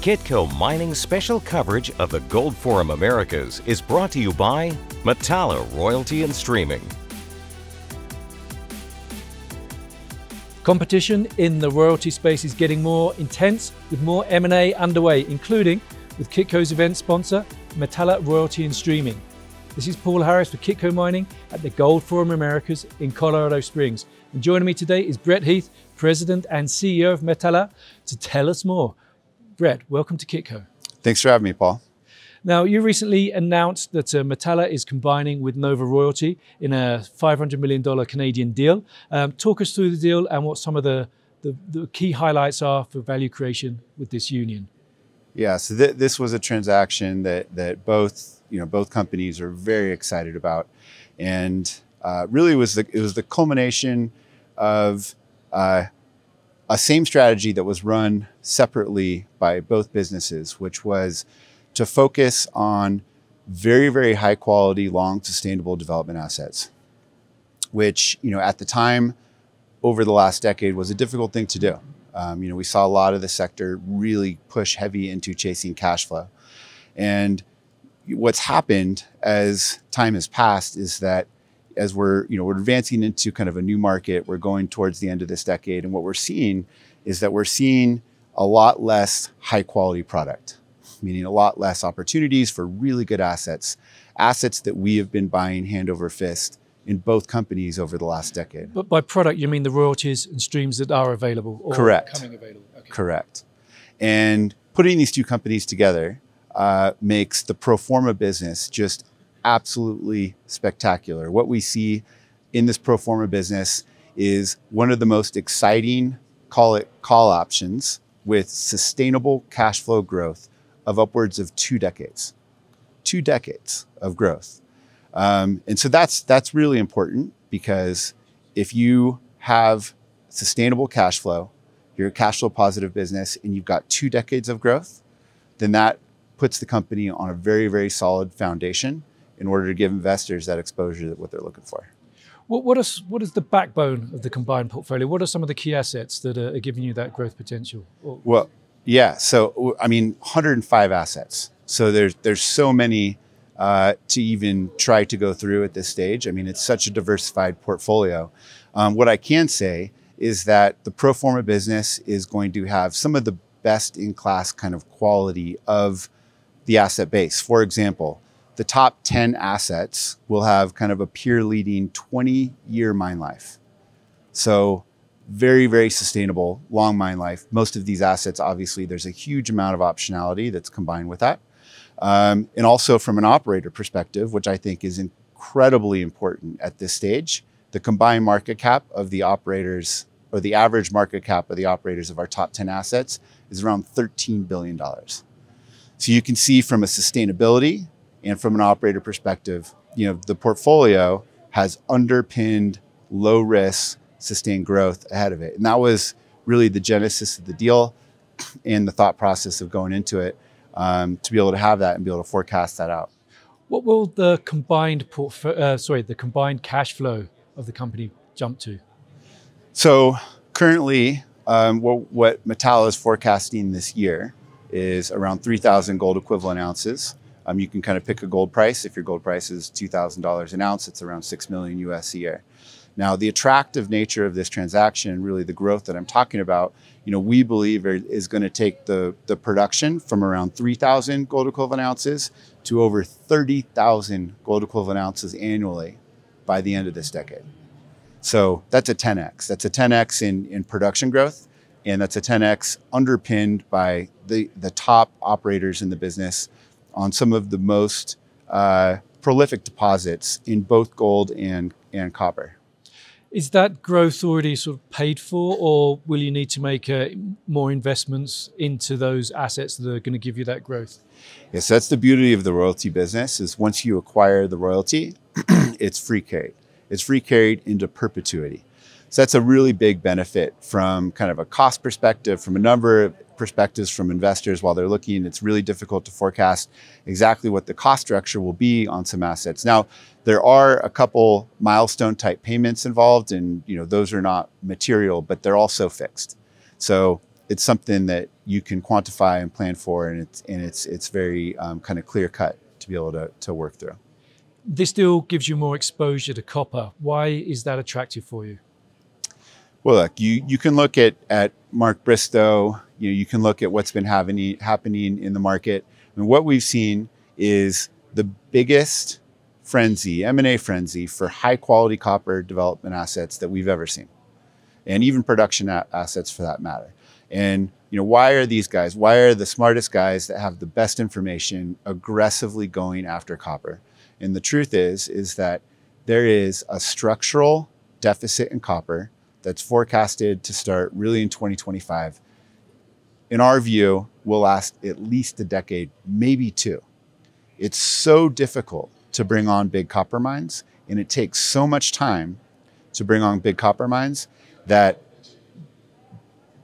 Kitco Mining's special coverage of the Gold Forum Americas is brought to you by Metalla Royalty and Streaming. Competition in the royalty space is getting more intense with more M&A underway, including with Kitco's event sponsor, Metalla Royalty and Streaming. This is Paul Harris for Kitco Mining at the Gold Forum Americas in Colorado Springs. And joining me today is Brett Heath, President and CEO of Metalla, to tell us more. Brett, welcome to Kitco. Thanks for having me, Paul. Now, you recently announced that Metalla is combining with Nova Royalty in a $500 million Canadian deal. Talk us through the deal and what some of the key highlights are for value creation with this union. Yeah, so this was a transaction that both companies are very excited about, and really it was the culmination of a same strategy that was run separately by both businesses, which was to focus on very, very high quality, long sustainable development assets, which, at the time over the last decade was a difficult thing to do. We saw a lot of the sector really push heavy into chasing cash flow. And what's happened as time has passed is that as we're advancing into kind of a new market, we're going towards the end of this decade. And what we're seeing is that we're seeing a lot less high quality product, meaning a lot less opportunities for really good assets that we have been buying hand over fist in both companies over the last decade. But by product, you mean the royalties and streams that are available or Correct. Coming available? Okay. Correct. And putting these two companies together makes the pro forma business just absolutely spectacular. What we see in this pro forma business is one of the most exciting, call options with sustainable cash flow growth of upwards of 2 decades. 2 decades of growth. And so that's really important, because if you have sustainable cash flow, you're a cash flow positive business, and you've got 2 decades of growth, then that puts the company on a very, very solid foundation in order to give investors that exposure that what they're looking for. What is the backbone of the combined portfolio? What are some of the key assets that are giving you that growth potential? Well, yeah. So, 105 assets. So there's so many to even try to go through at this stage. It's such a diversified portfolio. What I can say is that the pro forma business is going to have some of the best in class kind of quality of the asset base. For example, the top 10 assets will have kind of a peer leading 20-year mine life. So very, very sustainable, long mine life. Most of these assets, obviously, there's a huge amount of optionality that's combined with that. And also from an operator perspective, which I think is incredibly important at this stage, the combined market cap of the operators, or the average market cap of the operators of our top 10 assets, is around $13 billion. So you can see from a sustainability and from an operator perspective, the portfolio has underpinned, low risk, sustained growth ahead of it. And that was really the genesis of the deal and the thought process of going into it, to be able to have that and be able to forecast that out. What will the combined cash flow of the company jump to? So currently, what Metalla is forecasting this year is around 3,000 gold equivalent ounces. You can kind of pick a gold price. If your gold price is $2,000 an ounce, it's around $6 million US a year. Now, the attractive nature of this transaction, really the growth that I'm talking about, we believe is going to take the production from around 3,000 gold equivalent ounces to over 30,000 gold equivalent ounces annually by the end of this decade. So that's a 10x. That's a 10x in production growth, and that's a 10x underpinned by the top operators in the business on some of the most prolific deposits in both gold and copper. Is that growth already sort of paid for, or will you need to make more investments into those assets that are going to give you that growth? Yes, that's the beauty of the royalty business, is once you acquire the royalty, it's free carried. It's free carried into perpetuity. So that's a really big benefit from kind of a cost perspective, from a number of perspectives from investors while they're looking. It's really difficult to forecast exactly what the cost structure will be on some assets. Now, there are a couple milestone type payments involved, and those are not material, but they're also fixed. So it's something that you can quantify and plan for, and it's very kind of clear cut to be able to work through. This deal gives you more exposure to copper. Why is that attractive for you? Well, look, you can look at Mark Bristow. You can look at what's been happening in the market. And what we've seen is the biggest frenzy, M&A frenzy for high quality copper development assets that we've ever seen, and even production assets for that matter. And why are these guys? Why are the smartest guys that have the best information aggressively going after copper? And the truth is that there is a structural deficit in copper that's forecasted to start really in 2025. In our view, will last at least a decade, maybe two. It's so difficult to bring on big copper mines, and it takes so much time to bring on big copper mines that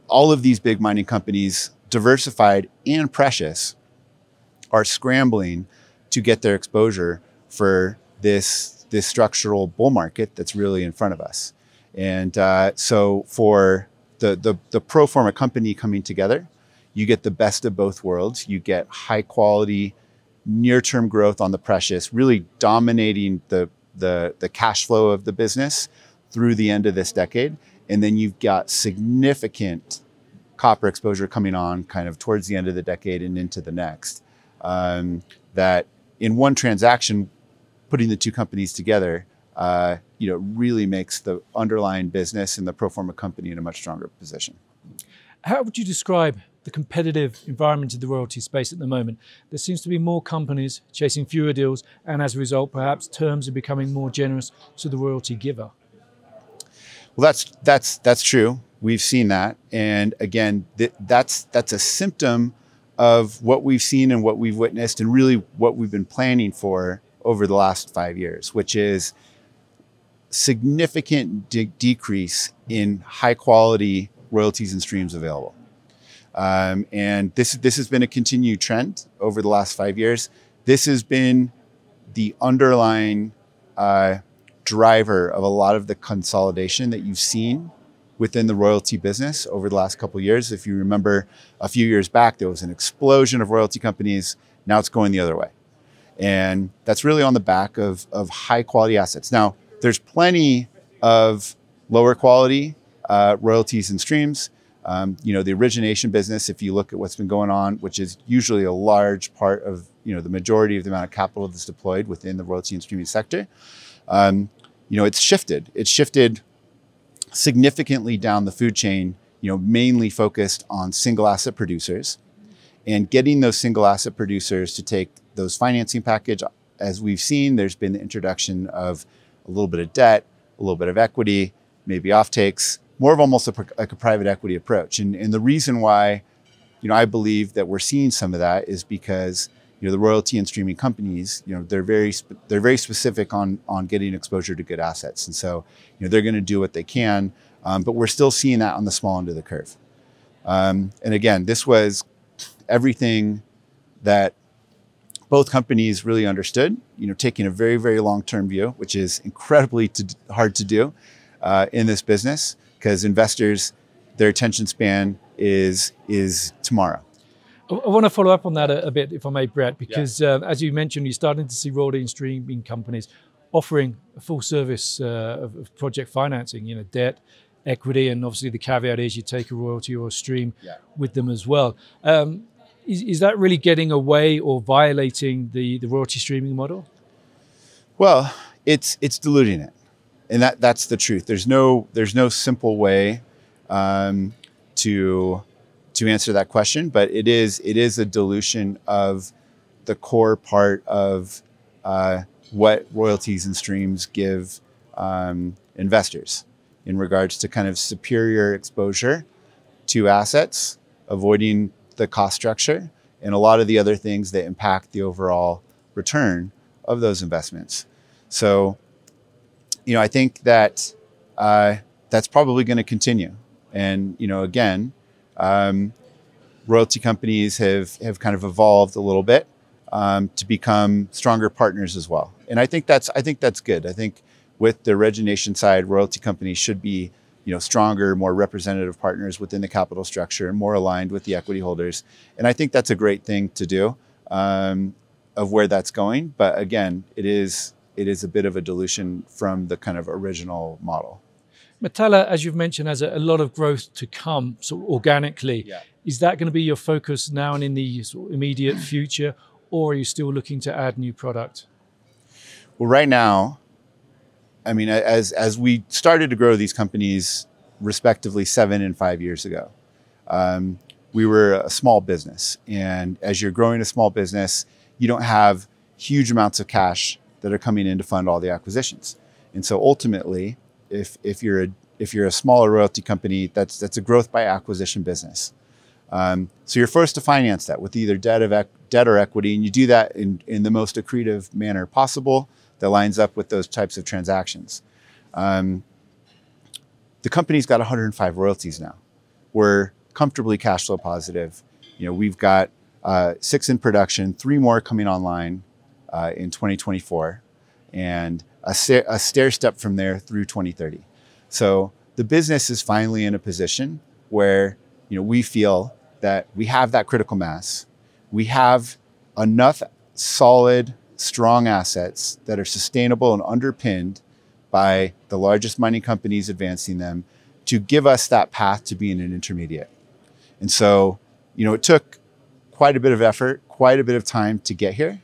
all of these big mining companies, diversified and precious, are scrambling to get their exposure for this structural bull market that's really in front of us. And so for the pro forma company coming together, you get the best of both worlds. You get high quality, near-term growth on the precious, really dominating the cash flow of the business through the end of this decade. And then you've got significant copper exposure coming on kind of towards the end of the decade and into the next. That in one transaction, putting the two companies together, really makes the underlying business and the pro forma company in a much stronger position. How would you describe the competitive environment in the royalty space at the moment? There seems to be more companies chasing fewer deals, and as a result, perhaps terms are becoming more generous to the royalty giver. Well, that's true. We've seen that, and again, that's a symptom of what we've seen and what we've witnessed, and really what we've been planning for over the last 5 years, which is significant decrease in high quality royalties and streams available. And this has been a continued trend over the last 5 years. This has been the underlying driver of a lot of the consolidation that you've seen within the royalty business over the last couple of years. If you remember, a few years back, there was an explosion of royalty companies. Now it's going the other way. And that's really on the back of high quality assets. Now, there's plenty of lower quality royalties and streams. The origination business, if you look at what's been going on, which is usually a large part of the majority of the amount of capital that's deployed within the royalty and streaming sector, it's shifted. It's shifted significantly down the food chain, mainly focused on single asset producers, and getting those single asset producers to take those financing package. As we've seen, there's been the introduction of a little bit of debt, a little bit of equity, maybe offtakes, more of almost like a private equity approach. And the reason why, I believe that we're seeing some of that is because, the royalty and streaming companies, they're very specific on getting exposure to good assets. And so, they're going to do what they can, but we're still seeing that on the small end of the curve. And again, this was everything that both companies really understood, taking a very, very long-term view, which is incredibly hard to do in this business, because investors, their attention span is tomorrow. I want to follow up on that a bit, if I may, Brett, because as you mentioned, you're starting to see royalty and streaming companies offering a full service of project financing, debt, equity, and obviously the caveat is you take a royalty or a stream with them as well. Is that really getting away or violating the royalty streaming model? Well, it's diluting it, and that's the truth. There's no simple way to answer that question, but it is a dilution of the core part of what royalties and streams give investors in regards to kind of superior exposure to assets, avoiding the cost structure, and a lot of the other things that impact the overall return of those investments. So, I think that that's probably going to continue. And, again, royalty companies have kind of evolved a little bit to become stronger partners as well. And I think that's good. I think with the origination side, royalty companies should be stronger, more representative partners within the capital structure and more aligned with the equity holders. And I think that's a great thing to do, of where that's going. But again, it is a bit of a dilution from the kind of original model. Metalla, as you've mentioned, has a lot of growth to come, sort of organically. Yeah. Is that going to be your focus now and in the sort of immediate future, or are you still looking to add new product? Well, right now, I mean, as we started to grow these companies respectively 7 and 5 years ago, we were a small business. And as you're growing a small business, you don't have huge amounts of cash that are coming in to fund all the acquisitions. And so ultimately, if you're a smaller royalty company, that's a growth by acquisition business. So you're forced to finance that with either debt or equity, and you do that in the most accretive manner possible that lines up with those types of transactions. The company's got 105 royalties now. We're comfortably cash flow positive. We've got 6 in production, 3 more coming online in 2024, and a stair step from there through 2030. So the business is finally in a position where we feel that we have that critical mass. We have enough solid, strong assets that are sustainable and underpinned by the largest mining companies advancing them to give us that path to being an intermediate. And so, it took quite a bit of effort, quite a bit of time to get here.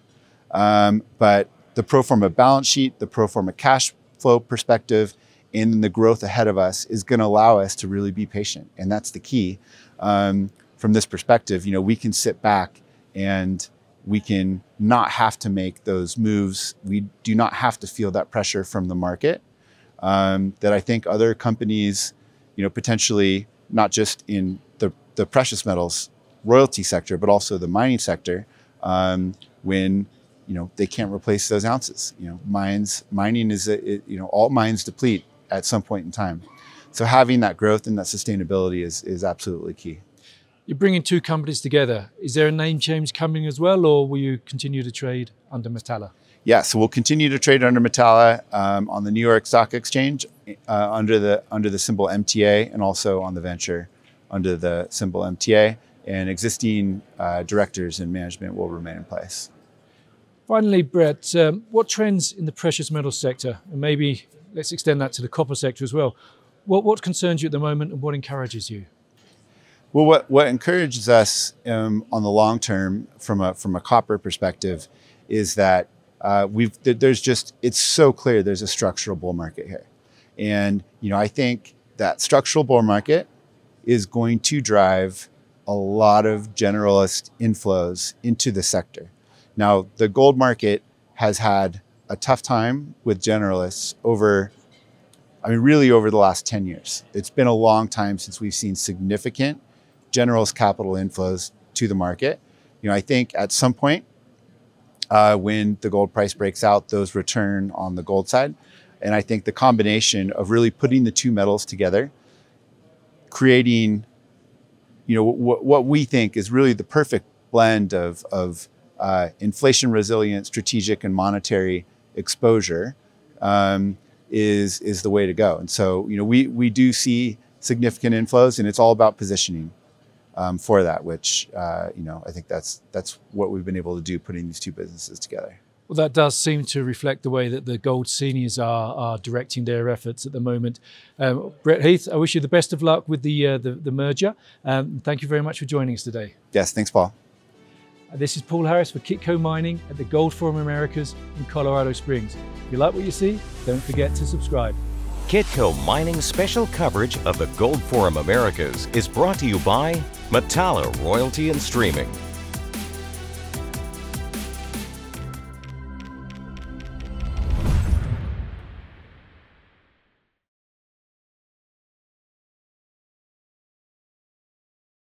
But the pro forma balance sheet, the pro forma cash flow perspective, and the growth ahead of us is going to allow us to really be patient. And that's the key. From this perspective, we can sit back and we can not have to make those moves. We do not have to feel that pressure from the market that I think other companies, potentially not just in the precious metals royalty sector, but also the mining sector, when they can't replace those ounces. Mining is all mines deplete at some point in time. So having that growth and that sustainability is absolutely key. You're bringing 2 companies together. Is there a name change coming as well, or will you continue to trade under Metalla? Yeah, so we'll continue to trade under Metalla on the New York Stock Exchange under the symbol MTA, and also on the venture under the symbol MTA. And existing directors and management will remain in place. Finally, Brett, what trends in the precious metals sector, and maybe let's extend that to the copper sector as well, what concerns you at the moment and what encourages you? Well, what encourages us on the long term from a copper perspective is that it's so clear there's a structural bull market here. And, I think that structural bull market is going to drive a lot of generalist inflows into the sector. Now, the gold market has had a tough time with generalists really over the last 10 years. It's been a long time since we've seen significant generalist capital inflows to the market. I think at some point when the gold price breaks out, those return on the gold side. And I think the combination of really putting the 2 metals together, creating what we think is really the perfect blend of inflation resilient, strategic, and monetary exposure is the way to go. And so, we do see significant inflows, and it's all about positioning for that, which, I think that's what we've been able to do, putting these 2 businesses together. Well, that does seem to reflect the way that the gold seniors are directing their efforts at the moment. Brett, Heath, I wish you the best of luck with the merger. Thank you very much for joining us today. Yes, thanks, Paul. This is Paul Harris for Kitco Mining at the Gold Forum Americas in Colorado Springs. If you like what you see, don't forget to subscribe. Kitco Mining's special coverage of the Gold Forum Americas is brought to you by Metalla Royalty and Streaming.